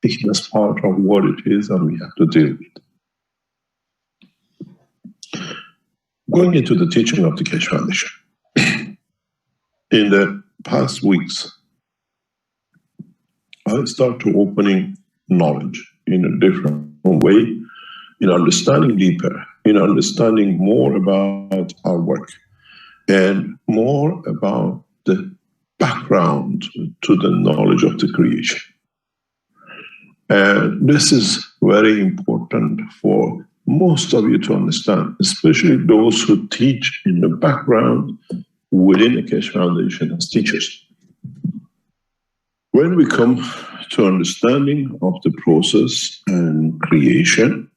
taken as part of what it is, and we have to deal with it. Going into the teaching of the Keshe Foundation, in the past weeks, I start to opening knowledge in a different way, in understanding deeper, in understanding more about our work, and more about the background to the knowledge of the creation. And this is very important for most of you to understand, especially those who teach in the background within the Keshe Foundation as teachers. When we come to understanding of the process and creation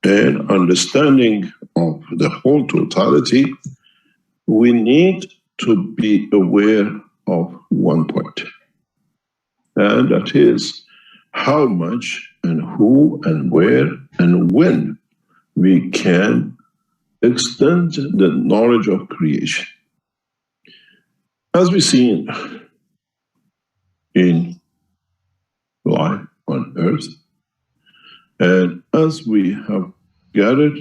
and understanding of the whole totality, we need to be aware of one point, and that is how much and who and where and when we can extend the knowledge of creation. As we've seen in life on earth, and as we have gathered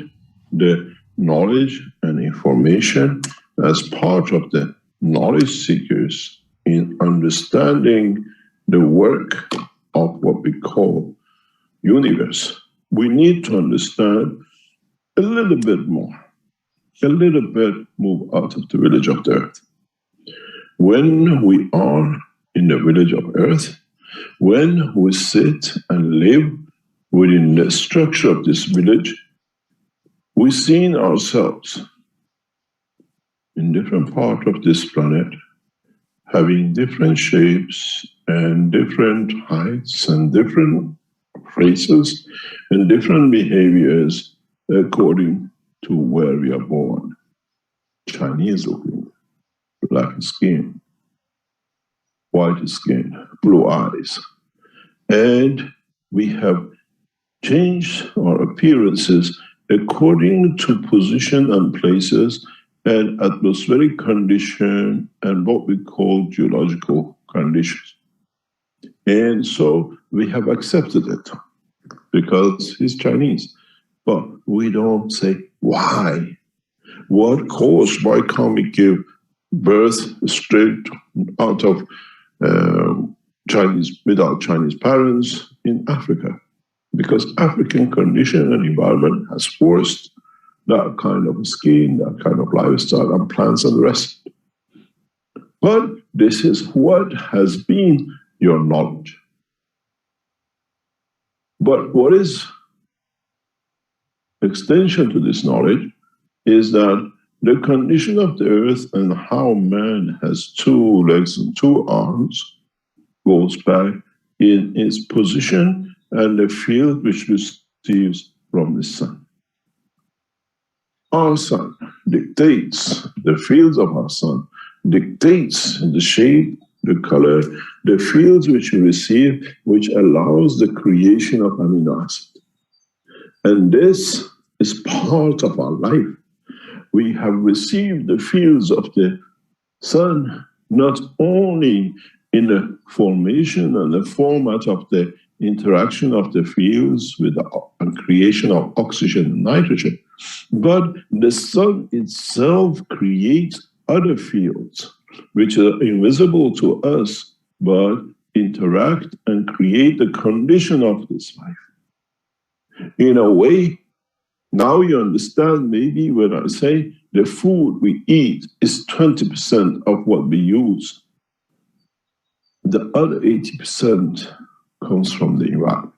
the knowledge and information as part of the knowledge seekers in understanding the work of what we call universe, we need to understand a little bit more, a little bit move out of the village of the earth. When we are in the village of earth, when we sit and live within the structure of this village, we see ourselves in different parts of this planet, having different shapes and different heights and different faces and different behaviors according to where we are born. Chinese looking, black skin, white skin, blue eyes. And we have changed our appearances according to position and places and atmospheric condition and what we call geological conditions. And so we have accepted it because he's Chinese. But we don't say why. What caused? Why can't we give birth straight out of Chinese, without Chinese parents in Africa? Because African condition and environment has forced that kind of skin, that kind of lifestyle, and plants and the rest. But this is what has been your knowledge. But what is extension to this knowledge is that the condition of the earth and how man has 2 legs and 2 arms goes back in its position and the field which receives from the sun. Our sun dictates, the fields of our sun dictates the shape, the color, the fields which we receive, which allows the creation of amino acids. And this is part of our life. We have received the fields of the sun, not only in the formation and the format of the interaction of the fields with the creation of oxygen and nitrogen, but the sun itself creates other fields which are invisible to us, but interact and create the condition of this life. In a way, now you understand maybe when I say the food we eat is 20% of what we use. The other 80% comes from the environment.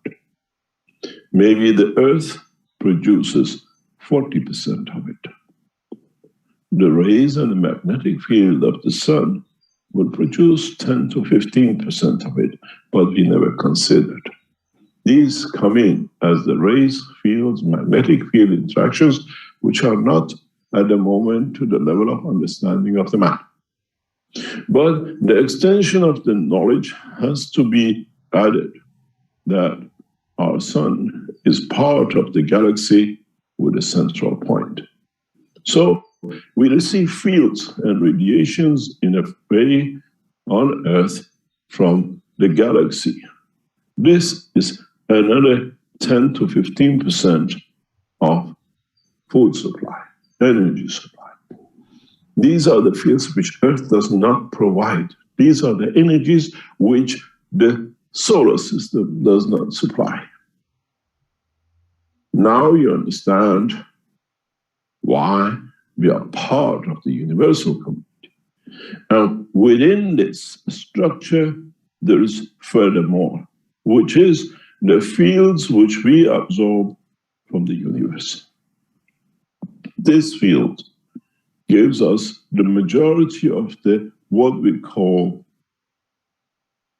Maybe the earth produces 40% of it. The rays and the magnetic field of the sun will produce 10 to 15% of it, but we never considered. These come in as the rays, fields, magnetic field interactions, which are not at the moment to the level of understanding of the man. But the extension of the knowledge has to be added that our sun is part of the galaxy with a central point. So we receive fields and radiations in a way on Earth from the galaxy. This is another 10 to 15% of food supply, energy supply. These are the fields which Earth does not provide. These are the energies which the solar system does not supply. Now you understand why we are part of the universal community. And within this structure, there is furthermore, which is the fields which we absorb from the universe. This field gives us the majority of the what we call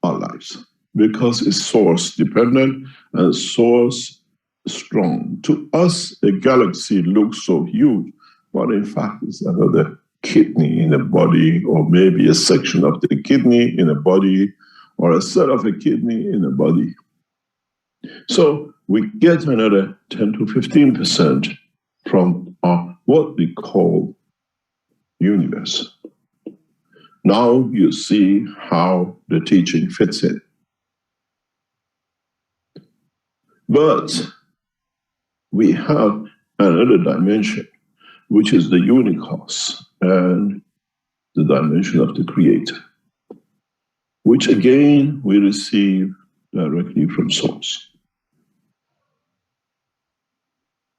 our lives, because it's source dependent and source strong. To us, a galaxy looks so huge, but in fact, it's another kidney in a body, or maybe a section of the kidney in a body, or a set of a kidney in a body. So we get another 10 to 15% from our what we call universe. Now you see how the teaching fits in. But we have another dimension, which is the unicos and the dimension of the Creator, which again we receive directly from Source.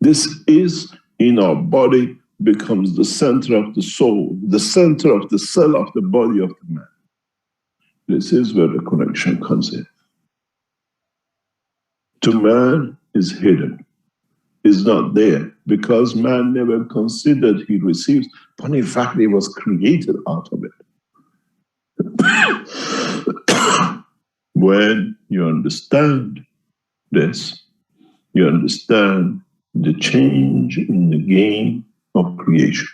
This is in our body, becomes the center of the soul, the center of the cell of the body of the man. This is where the connection comes in. To man is hidden, is not there, because man never considered he receives, but in fact he was created out of it. When you understand this, you understand the change in the game of creation.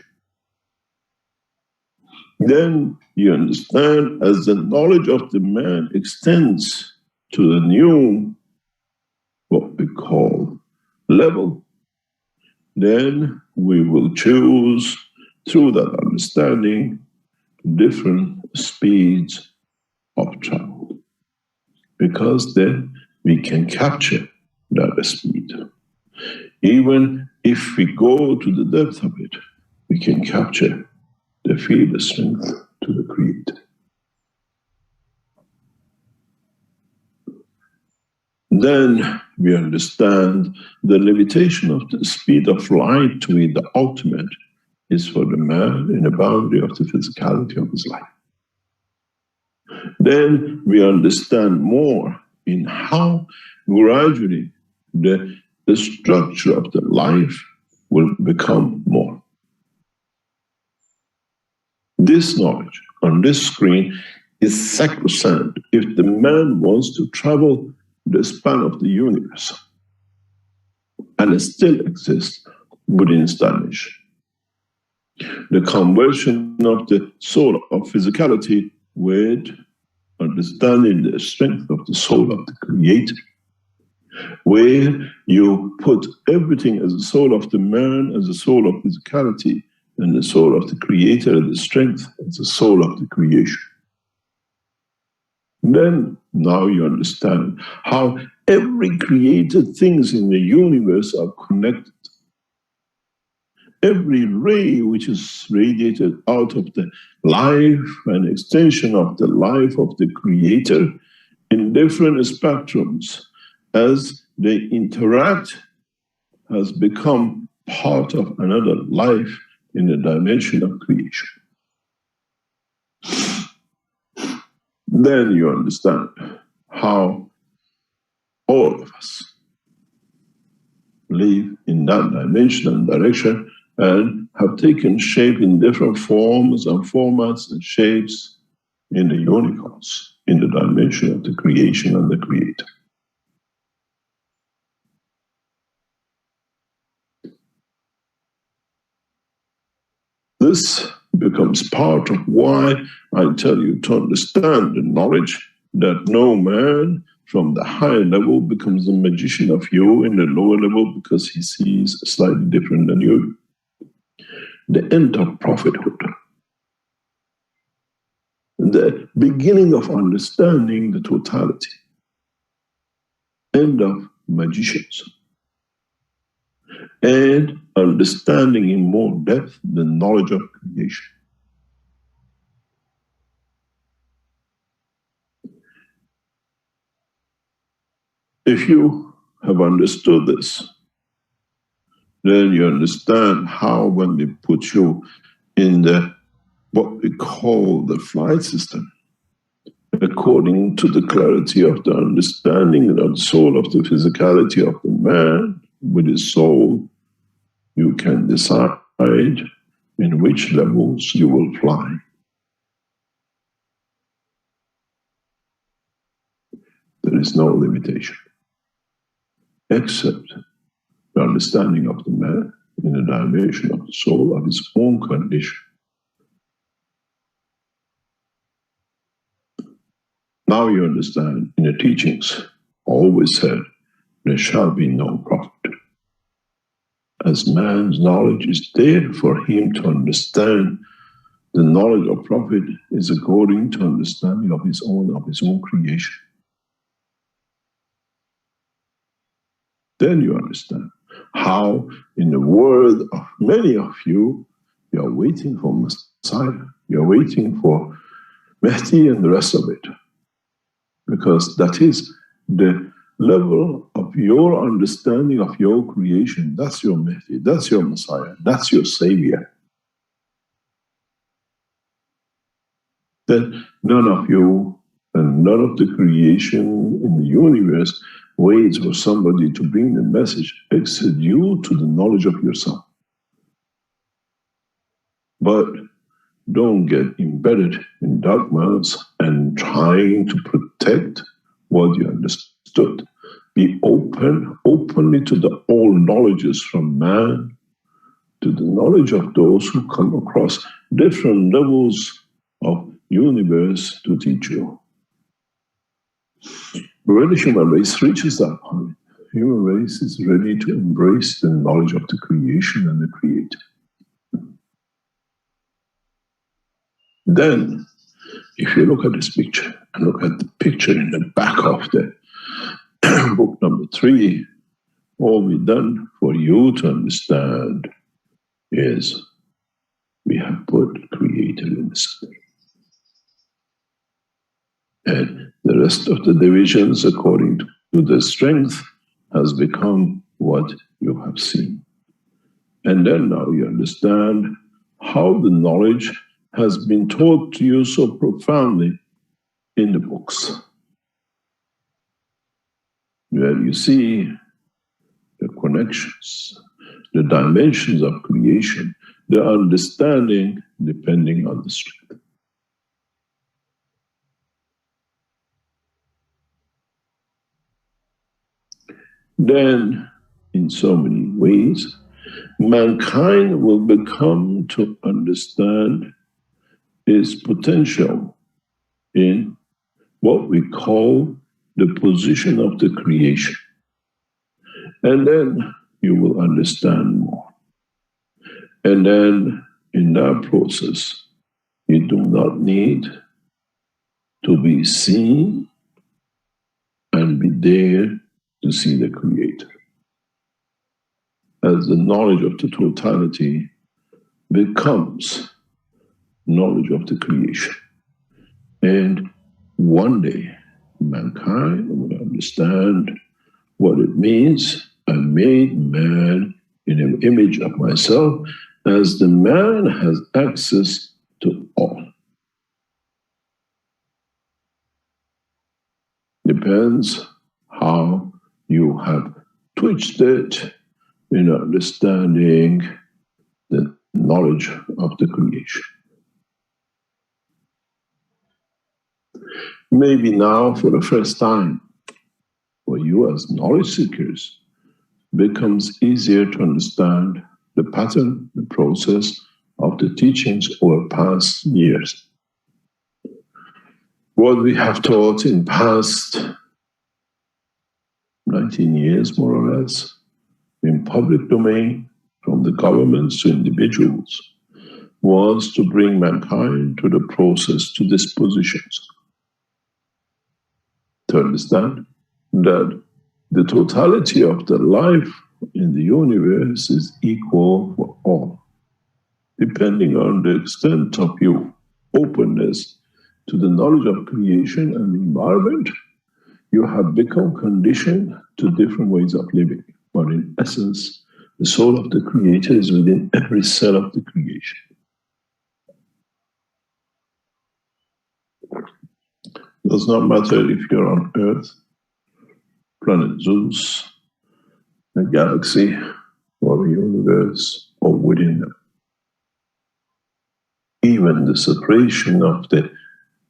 Then you understand, as the knowledge of the man extends to the new, what we call level, then we will choose, through that understanding, different speeds of travel, because then we can capture that speed. Even if we go to the depth of it, we can capture the field strength to the Creator. Then we understand the limitation of the speed of light to be the ultimate is for the man in the boundary of the physicality of his life. Then we understand more in how gradually the structure of the life will become more. This knowledge on this screen is sacrosanct if the man wants to travel the span of the universe, and it still exists within its dimension. The conversion of the soul of physicality with understanding the strength of the soul of the Creator, where you put everything as the soul of the man, as the soul of physicality, and the soul of the Creator, and the strength as the soul of the creation. Then, now you understand how every created things in the universe are connected. Every ray which is radiated out of the life and extension of the life of the Creator in different spectrums, as they interact, has become part of another life in the dimension of creation. Then you understand how all of us live in that dimension and direction and have taken shape in different forms and formats and shapes in the universe, in the dimension of the creation and the Creator. This becomes part of why I tell you to understand the knowledge that no man from the higher level becomes a magician of you in the lower level because he sees slightly different than you. The end of prophethood, the beginning of understanding the totality. and of magicians, and understanding in more depth the knowledge of creation. If you have understood this, then you understand how when they put you in the what we call the flight system, according to the clarity of the understanding of the soul of the physicality of the man with his soul, you can decide in which levels you will fly. There is no limitation, except the understanding of the man in the dimension of the soul of his own condition. Now you understand, in the teachings, always said, there shall be no prophet. As man's knowledge is there for him to understand, the knowledge of prophet is according to understanding of his own creation. Then you understand how in the world of many of you, you are waiting for Messiah, you're waiting for Mehdi and the rest of it. Because that is the level of your understanding of your creation. That's your Mehdi, that's your Messiah, that's your Savior. Then none of you and none of the creation in the universe waits for somebody to bring the message except you to the knowledge of yourself. But don't get embedded in dogmas and trying to protect what you understood. Be openly to the all knowledges from man to the knowledge of those who come across different levels of universe to teach you. When the human race reaches that point, the human race is ready to embrace the knowledge of the creation and the creator. Then, if you look at this picture and look at the picture in the back of the book number 3, all we've done for you to understand is we have put creator in the center. And the rest of the divisions, according to the strength, has become what you have seen. And then now you understand how the knowledge has been taught to you so profoundly in the books, where you see the connections, the dimensions of creation, the understanding depending on the strength. Then, in so many ways, mankind will become to understand its potential in what we call the position of the creation. And then you will understand more. And then in that process, you do not need to be seen and be there to see the Creator. As the knowledge of the totality becomes knowledge of the creation. And one day, mankind will understand what it means. I made man in an image of myself, as the man has access to all. Depends how you have twitched it in understanding the knowledge of the creation. Maybe now, for the first time, for you as knowledge seekers, becomes easier to understand the pattern, the process of the teachings over past years. What we have taught in past 19 years, more or less, in public domain, from the governments to individuals, was to bring mankind to the process, to dispositions. To understand that The totality of the life in the universe is equal for all. Depending on the extent of your openness to the knowledge of creation and the environment, you have become conditioned to different ways of living. But in essence, the soul of the Creator is within every cell of the creation. It does not matter if you're on Earth, planet Zeus, a galaxy, or a universe, or within them. Even the separation of the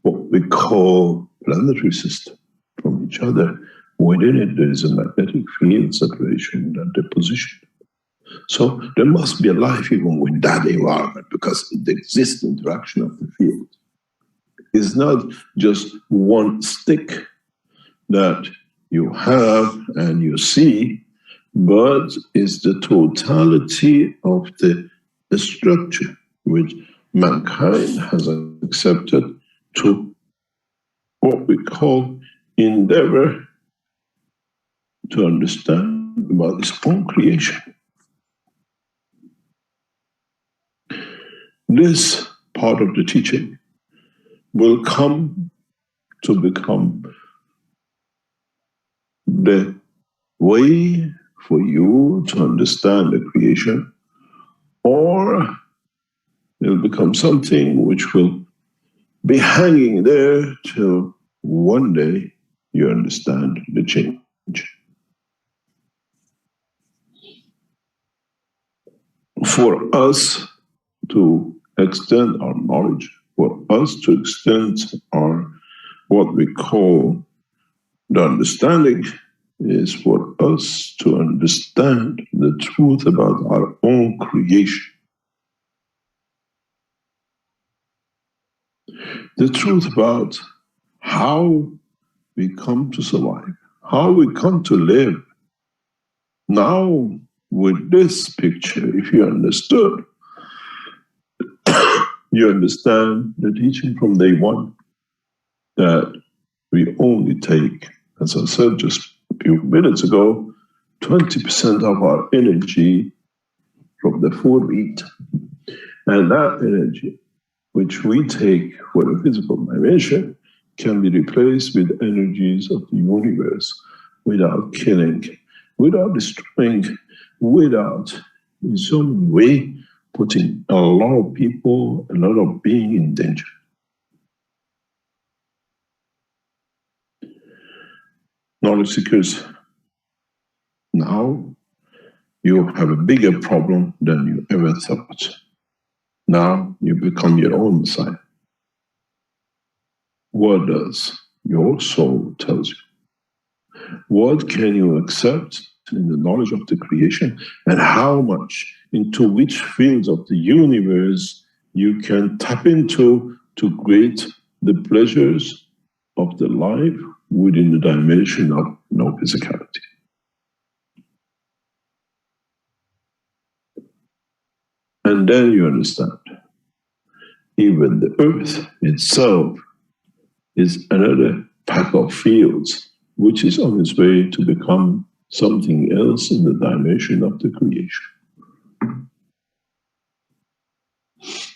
what we call planetary system from each other, within it there is a magnetic field separation and deposition. So there must be a life even with that environment, because it exists interaction of the field. It's not just one stick that you have and you see, but it's the totality of the structure which mankind has accepted to what we call endeavor to understand about its own creation. This part of the teaching will come to become the way for you to understand the creation, or it will become something which will be hanging there till one day you understand the change. For us to extend our knowledge, for us to extend our what we call the understanding, is for us to understand the truth about our own creation. The truth about how we come to survive, how we come to live. Now, with this picture, if you understood, you understand the teaching from day one, that we only take, as I said just a few minutes ago, 20% of our energy from the food we eat. And that energy, which we take for the physical dimension, can be replaced with energies of the universe without killing, without destroying, without, in some way, putting a lot of people, a lot of beings in danger. Knowledge seekers, now you have a bigger problem than you ever thought. Now you become your own Messiah. What does your soul tell you? What can you accept in the knowledge of the creation, and how much, into which fields of the universe you can tap into to create the pleasures of the life within the dimension of no physicality. And then you understand, even the earth itself is another pack of fields which is on its way to become something else in the dimension of the creation.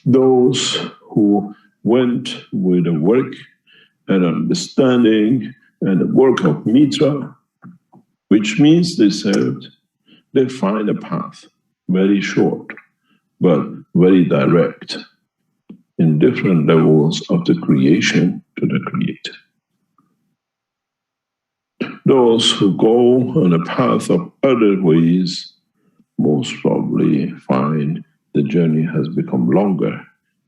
Those who went with the work and understanding and the work of Mitra, which means they said they find a path very short but very direct in different levels of the creation to the creator. Those who go on a path of other ways most probably find the journey has become longer,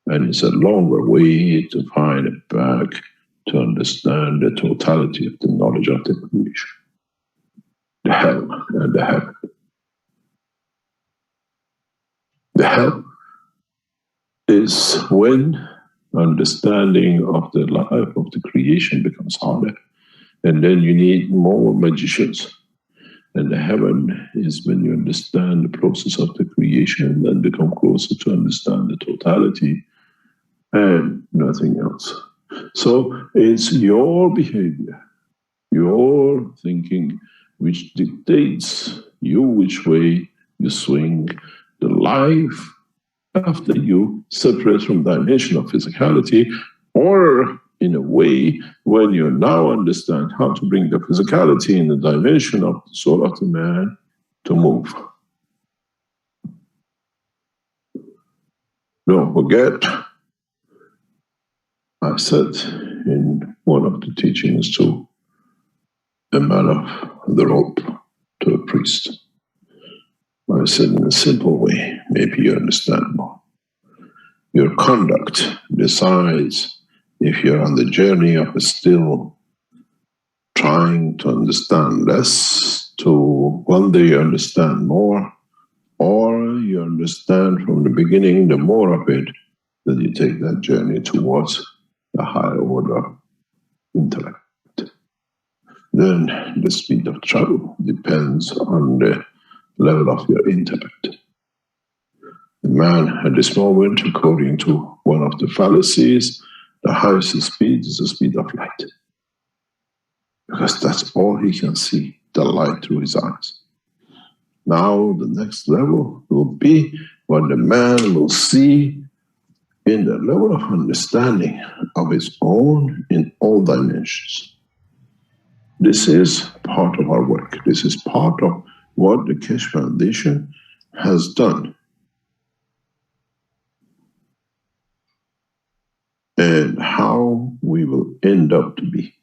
and it's a longer way to find it back to understand the totality of the knowledge of the creation, the hell and the heaven. The hell is when understanding of the life of the creation becomes harder, and then you need more magicians. And the heaven is when you understand the process of the creation and become closer to understand the totality and nothing else. So it's your behavior, your thinking, which dictates you which way you swing the life after you separate from dimension of physicality, or in a way when you now understand how to bring the physicality in the dimension of the soul of the man to move. Don't forget, I said in one of the teachings to a man of the rope, to a priest, I said in a simple way, maybe you understand more. Your conduct decides if you're on the journey of still trying to understand less to one day you understand more, or you understand from the beginning the more of it, that you take that journey towards a higher order intellect. Then the speed of travel depends on the level of your intellect. The man at this moment, according to one of the fallacies, the highest speed is the speed of light. Because that's all he can see, the light through his eyes. Now the next level will be what the man will see in the level of understanding of his own in all dimensions. This is part of our work. This is part of what the Keshe Foundation has done. And how we will end up to be.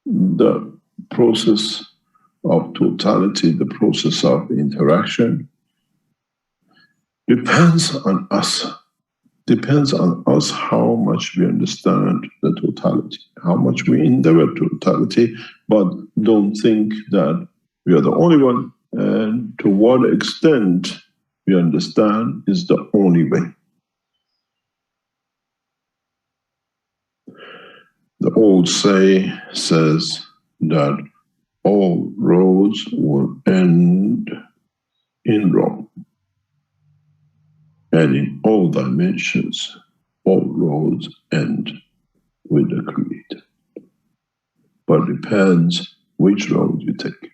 The process of totality, the process of interaction, depends on us. Depends on us how much we understand the totality, how much we endeavor totality, but don't think that we are the only one, and to what extent we understand is the only way. The old say says that all roads will end in Rome. And in all dimensions, all roads end with the Creator. But it depends which road you take.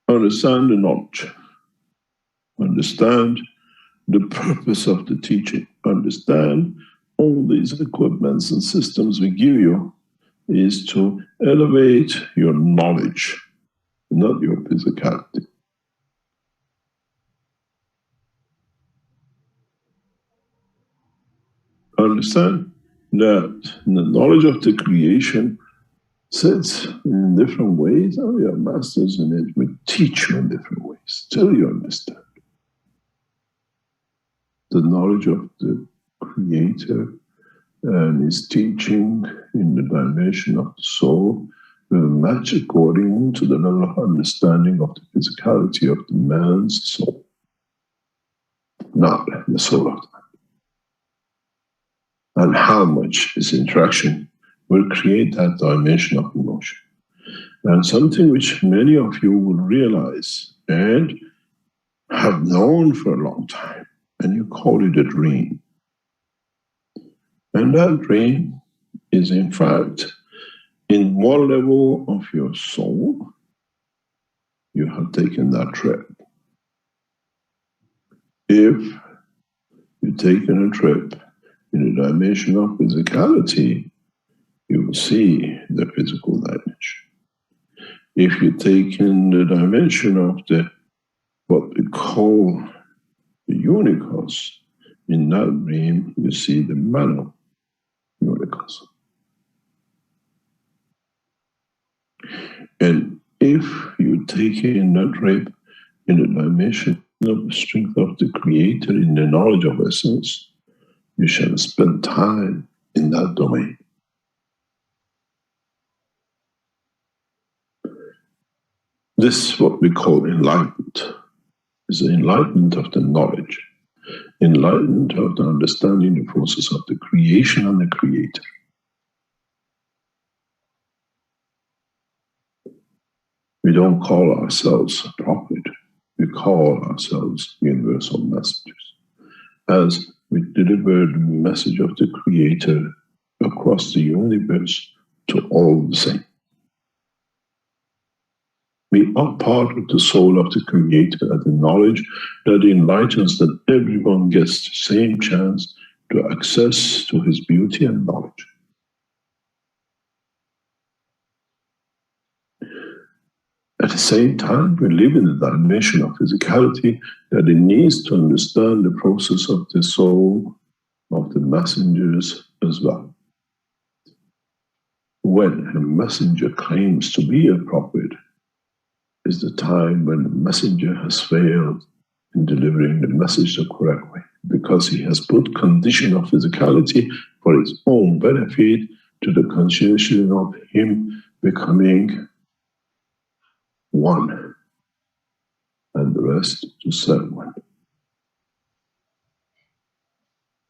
Understand the knowledge. Understand the purpose of the teaching. Understand all these equipments and systems we give you is to elevate your knowledge, not your physicality. Understand that the knowledge of the creation sits in different ways, and we are masters in it. We teach you in different ways till you understand. The knowledge of the Creator and his teaching in the dimension of the soul will match according to the level of understanding of the physicality of the man's soul, not the soul of the man. And how much this interaction will create that dimension of emotion. And something which many of you will realize and have known for a long time, and you call it a dream. And that dream is in fact, in one level of your soul, you have taken that trip. If you've taken a trip in the dimension of physicality, you will see the physical dimension. If you take in the dimension of the what we call the unicos, in that dream you see the mano unicos. And if you take in that trip in the dimension of the strength of the Creator in the knowledge of essence, you shall spend time in that domain. This is what we call enlightenment. It's the enlightenment of the knowledge, enlightenment of the understanding the process of the creation and the Creator. We don't call ourselves a prophet. We call ourselves universal messengers. As we deliver the message of the Creator across the universe to all the same. We are part of the soul of the Creator and the knowledge that enlightens that everyone gets the same chance to access to His beauty and knowledge. At the same time, we live in a dimension of physicality that it needs to understand the process of the soul of the messengers as well. When a messenger claims to be a prophet, is the time when the messenger has failed in delivering the message the correct way, because he has put condition of physicality for his own benefit to the consideration of him becoming one, and the rest to serve one.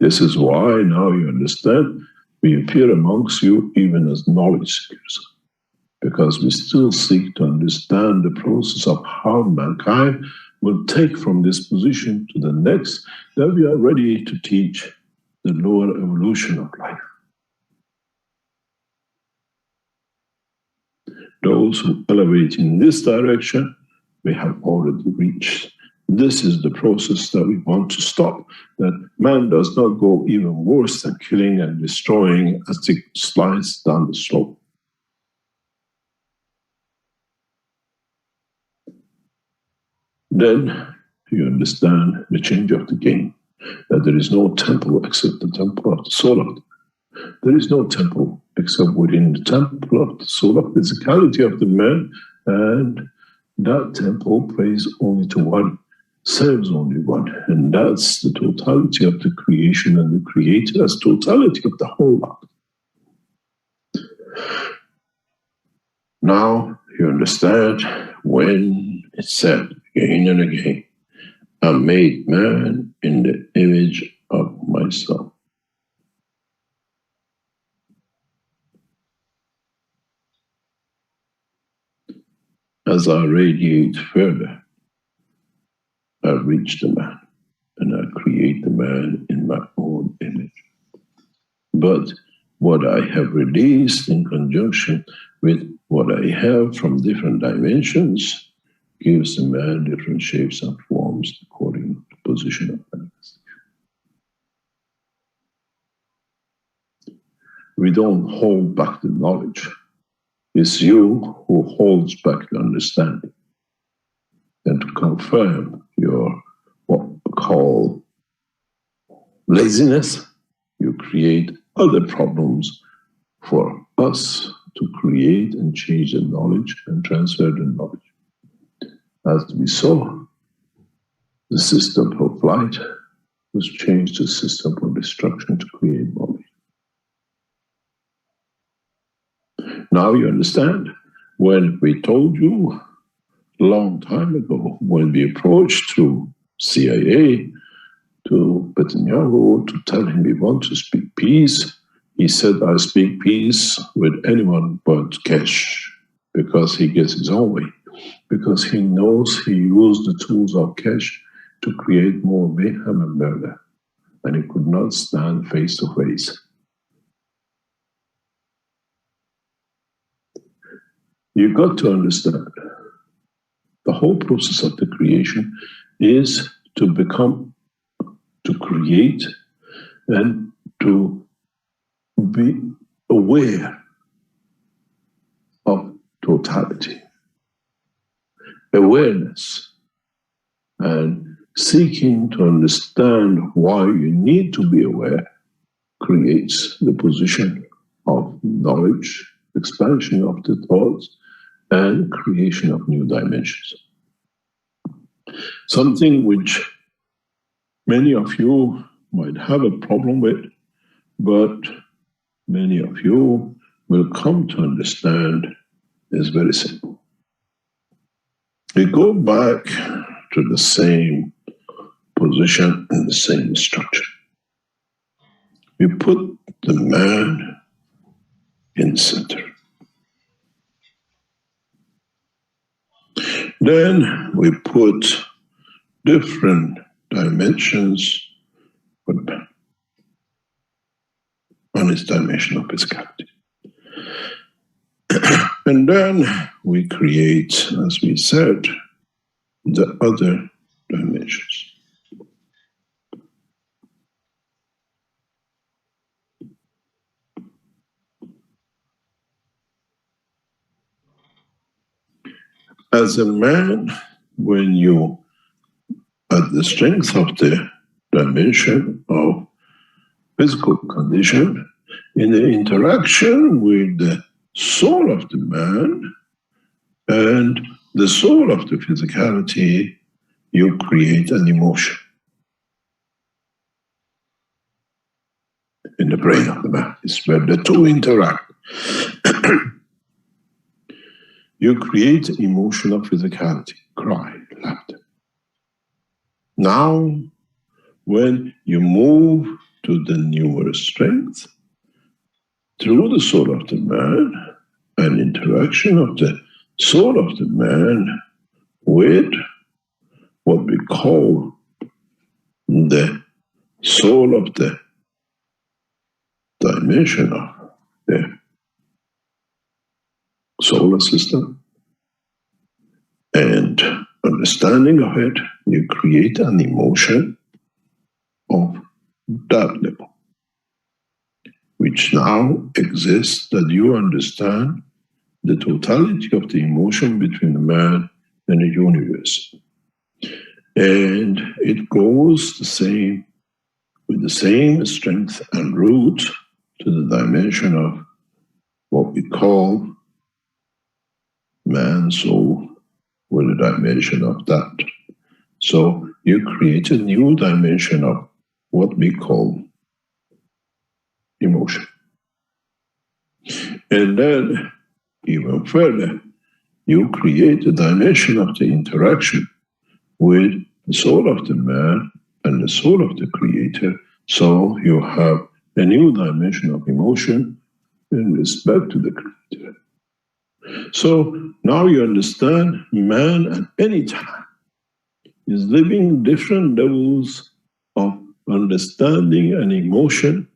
This is why now you understand we appear amongst you even as knowledge seekers, because we still seek to understand the process of how mankind will take from this position to the next, that we are ready to teach the lower evolution of life. Those who elevate in this direction, we have already reached. This is the process that we want to stop, that man does not go even worse than killing and destroying as it slides down the slope. Then you understand the change of the game, that there is no temple except the temple of the soul of the man. There is no temple except within the temple of the soul of physicality of the man, and that temple prays only to one, serves only one, and that's the totality of the creation and the Creator as totality of the whole lot. Now you understand when it's said again and again, I made man in the image of myself. As I radiate further, I reach the man, and I create the man in my own image. But what I have released in conjunction with what I have from different dimensions gives the man different shapes and forms according to the position of manifestation. We don't hold back the knowledge. It's you who holds back the understanding. And to confirm your what we call laziness, you create other problems for us to create and change the knowledge and transfer the knowledge. As we saw, the system for flight was changed to a system for destruction to create knowledge. Now you understand, when we told you a long time ago, when we approached through CIA to Netanyahu to tell him we want to speak peace, he said, I speak peace with anyone but cash, because he gets his own way, because he knows he used the tools of cash to create more mayhem and murder, and he could not stand face to face. You got to understand, the whole process of the creation is to become, to create, and to be aware of totality. Awareness and seeking to understand why you need to be aware creates the position of knowledge, expansion of the thoughts, and creation of new dimensions. Something which many of you might have a problem with, but many of you will come to understand is very simple. We go back to the same position and the same structure. We put the man in the center. Then we put different dimensions for the man. on its dimension of physicality. And then we create, as we said, the other dimensions. As a man, when you, at the strength of the dimension of physical condition, in the interaction with the soul of the man and the soul of the physicality, you create an emotion in the brain of the man. It's where the two interact. You create emotion of physicality, cry, laughter. Now, when you move to the newer strength, through the soul of the man, an interaction of the soul of the man with what we call the soul of the dimension of the solar system, and understanding of it, you create an emotion of that level, which now exists, that you understand the totality of the emotion between the man and the universe. And it goes the same, with the same strength and root to the dimension of what we call man, soul, with a dimension of that. So you create a new dimension of what we call emotion. And then, even further, you create a dimension of the interaction with the soul of the man and the soul of the creator. So you have a new dimension of emotion in respect to the creator. So now you understand man at any time is living different levels of understanding and emotion,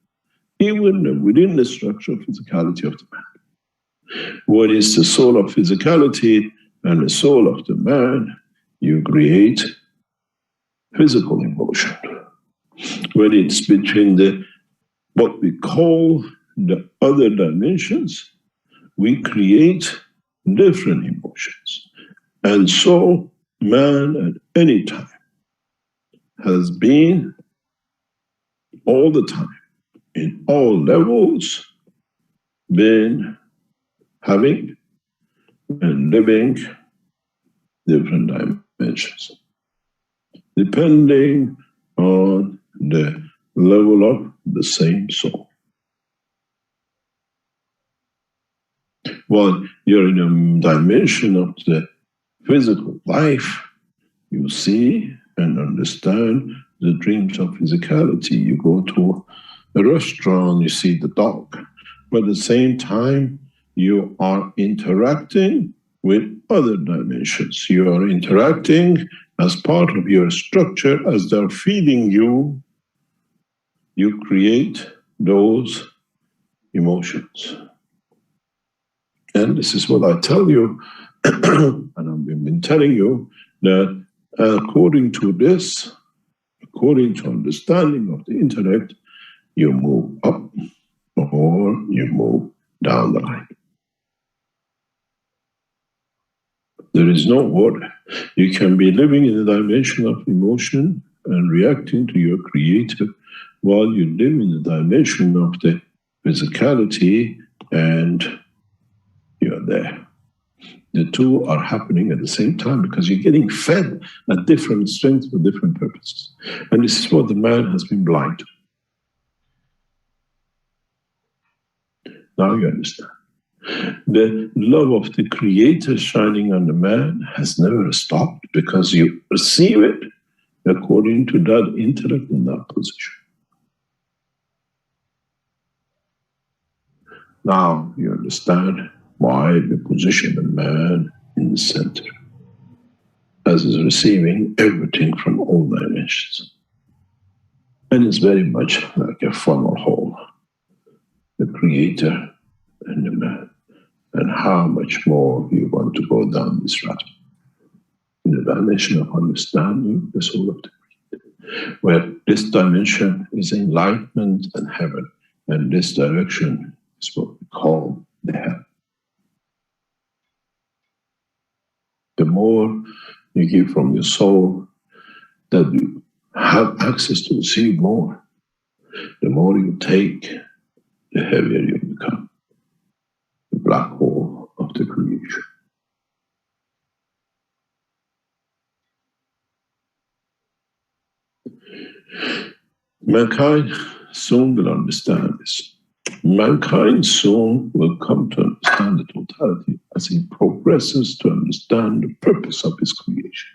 even within the structure of physicality of the man. What is the soul of physicality and the soul of the man? You create physical emotion. When it's between the what we call the other dimensions, we create different emotions. And so man at any time has been all the time, in all levels, been having and living different dimensions, depending on the level of the same soul. While you're in a dimension of the physical life, you see and understand the dreams of physicality. You go to a restaurant, you see the dog, but at the same time, you are interacting with other dimensions. You are interacting as part of your structure. As they're feeding you, you create those emotions. And this is what I tell you, and I've been telling you, that according to this, according to understanding of the intellect, you move up or you move down the line. There is no order. You can be living in the dimension of emotion and reacting to your creator while you live in the dimension of the physicality and you're there. The two are happening at the same time because you're getting fed at different strengths for different purposes. And this is what the man has been blind to. Now you understand. The love of the creator shining on the man has never stopped because you perceive it according to that intellect and that position. Now you understand why we position the man in the center, as is receiving everything from all dimensions. And it's very much like a funnel hole. Creator and the man, and how much more you want to go down this route. In the dimension of understanding the soul of the Creator, where this dimension is enlightenment and heaven, and this direction is what we call the hell. The more you give from your soul, that you have access to receive more. The more you take, the heavier you become. The black hole of the creation. Mankind soon will understand this. Mankind soon will come to understand the totality as he progresses to understand the purpose of his creation.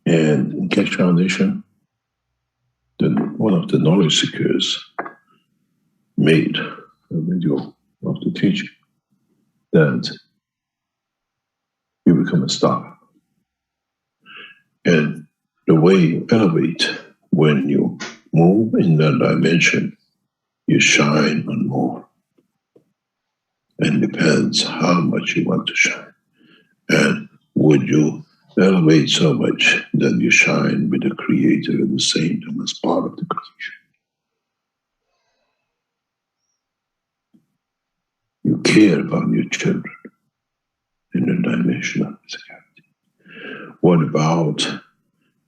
And in Keshe Foundation, one of the knowledge seekers made a video of the teaching that you become a star. And the way you elevate when you move in that dimension, you shine on more. And depends how much you want to shine. And would you elevate so much that you shine with the Creator at the same time as part of the creation? You care about your children in the dimension of physicality. What about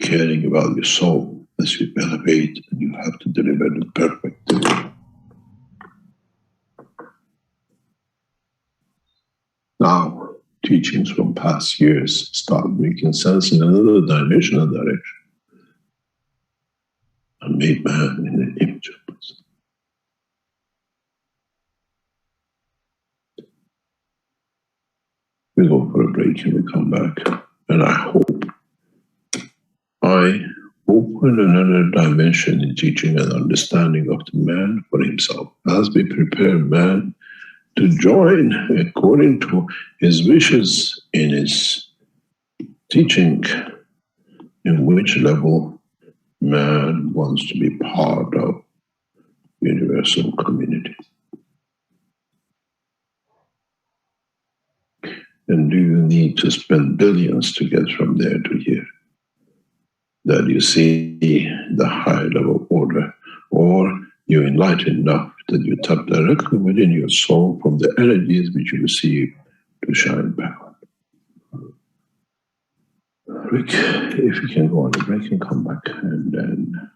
caring about your soul as you elevate and you have to deliver the perfect delivery? Now, teachings from past years start making sense in another dimensional direction. I made man in the image of myself. We go for a break and we come back. And I hope I open another dimension in teaching and understanding of the man for himself as we prepare man to join according to his wishes in his teaching, in which level man wants to be part of universal community. And do you need to spend billions to get from there to here? That you see the high level order, or you're enlightened enough that you tap directly within your soul from the energies which you receive to shine back on. Rick, if you can go on the break and come back, and then